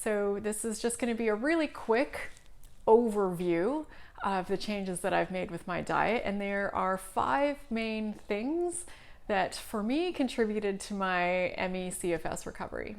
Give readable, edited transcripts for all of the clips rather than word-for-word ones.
So this is just going to be a really quick overview of the changes that I've made with my diet, and there are 5 main things that for me contributed to my ME CFS recovery.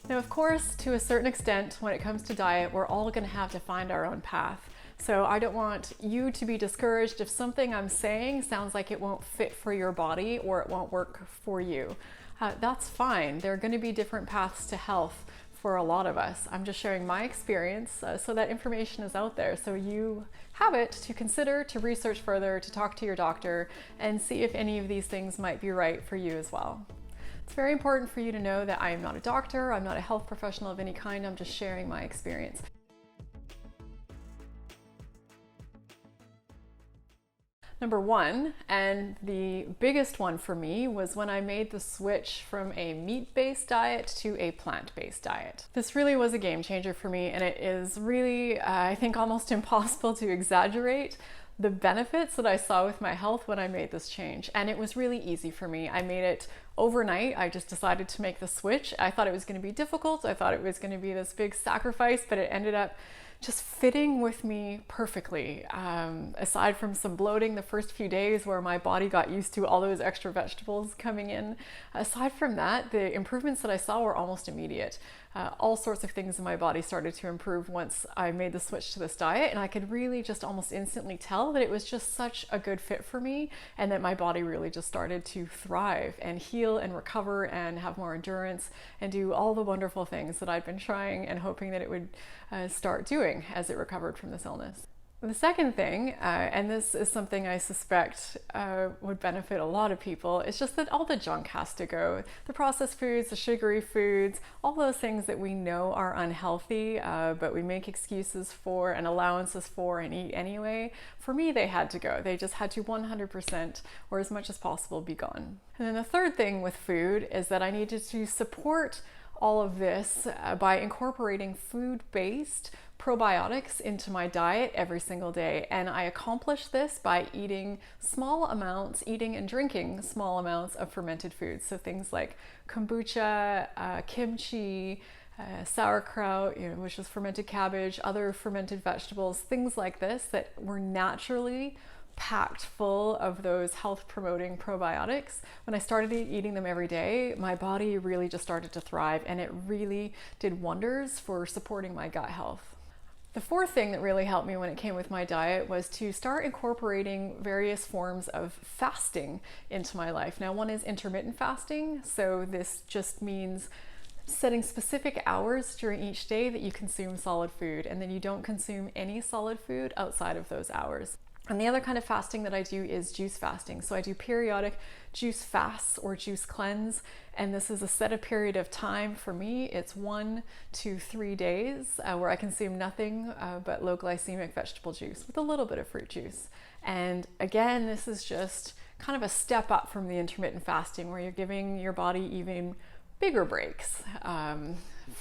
Now, of course, to a certain extent, when it comes to diet, we're all going to have to find our own path. So I don't want you to be discouraged if something I'm saying sounds like it won't fit for your body or it won't work for you. That's fine. There are going to be different paths to health for a lot of us. I'm just sharing my experience so that information is out there. So you have it to consider, to research further, to talk to your doctor and see if any of these things might be right for you as well. It's very important for you to know that I am not a doctor, I'm not a health professional of any kind, I'm just sharing my experience. Number 1, and the biggest one for me, was when I made the switch from a meat-based diet to a plant-based diet. This really was a game changer for me, and it is really, I think, almost impossible to exaggerate the benefits that I saw with my health when I made this change. And it was really easy for me. I made it overnight. I just decided to make the switch. I thought it was going to be difficult. I thought it was going to be this big sacrifice, but it ended up just fitting with me perfectly. Aside from some bloating the first few days where my body got used to all those extra vegetables coming in, aside from that, the improvements that I saw were almost immediate. All sorts of things in my body started to improve once I made the switch to this diet, and I could really just almost instantly tell that it was just such a good fit for me, and that my body really just started to thrive and heal and recover and have more endurance and do all the wonderful things that I'd been trying and hoping that it would start doing as it recovered from this illness. The second thing, and this is something I suspect would benefit a lot of people, is just that all the junk has to go. The processed foods, the sugary foods, all those things that we know are unhealthy, but we make excuses for and allowances for and eat anyway. For me, they had to go. They just had to 100% or as much as possible be gone. And then the third thing with food is that I needed to support all of this by incorporating food-based probiotics into my diet every single day. And I accomplished this by eating and drinking small amounts of fermented foods. So things like kombucha, kimchi, sauerkraut, which is fermented cabbage, other fermented vegetables, things like this that were naturally packed full of those health promoting probiotics. When I started eating them every day, my body really just started to thrive, and it really did wonders for supporting my gut health. The fourth thing that really helped me when it came with my diet was to start incorporating various forms of fasting into my life. Now, one is intermittent fasting. So this just means setting specific hours during each day that you consume solid food, and then you don't consume any solid food outside of those hours. And the other kind of fasting that I do is juice fasting. So I do periodic juice fasts or juice cleanse, and this is a set a period of time. For me, it's 1 to 3 days where I consume nothing but low glycemic vegetable juice with a little bit of fruit juice. And again, this is just kind of a step up from the intermittent fasting, where you're giving your body even bigger breaks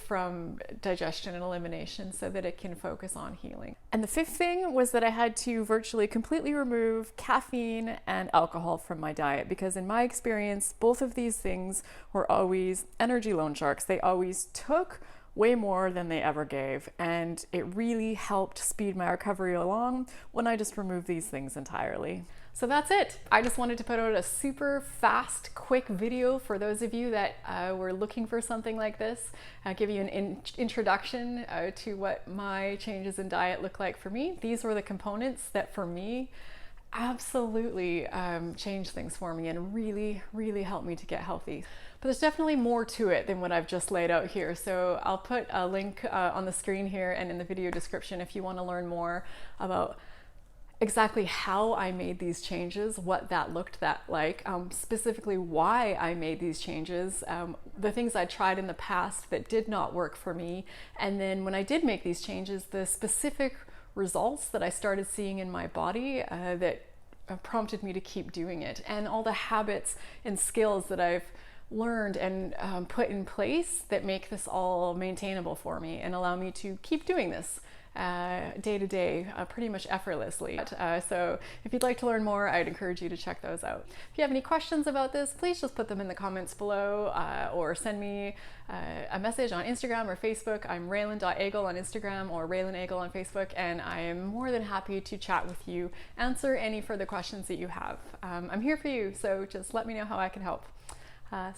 from digestion and elimination so that it can focus on healing. And the fifth thing was that I had to virtually completely remove caffeine and alcohol from my diet, because in my experience, both of these things were always energy loan sharks. They always took way more than they ever gave, and it really helped speed my recovery along when I just removed these things entirely. So that's it. I just wanted to put out a super fast, quick video for those of you that were looking for something like this, give you an introduction to what my changes in diet look like for me. These were the components that for me absolutely changed things for me and really helped me to get healthy. But there's definitely more to it than what I've just laid out here. So I'll put a link on the screen here and in the video description if you want to learn more about exactly how I made these changes, what that looked like, specifically why I made these changes, the things I tried in the past that did not work for me, and then when I did make these changes, the specific results that I started seeing in my body that prompted me to keep doing it, and all the habits and skills that I've learned and put in place that make this all maintainable for me and allow me to keep doing this day to day, pretty much effortlessly. So if you'd like to learn more, I'd encourage you to check those out. If you have any questions about this, please just put them in the comments below, or send me a message on Instagram or Facebook. I'm Raelan.Agle on Instagram or Raelan Agle on Facebook, and I am more than happy to chat with you, answer any further questions that you have. I'm here for you, so just let me know how I can help.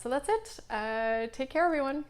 So that's it. Take care, everyone.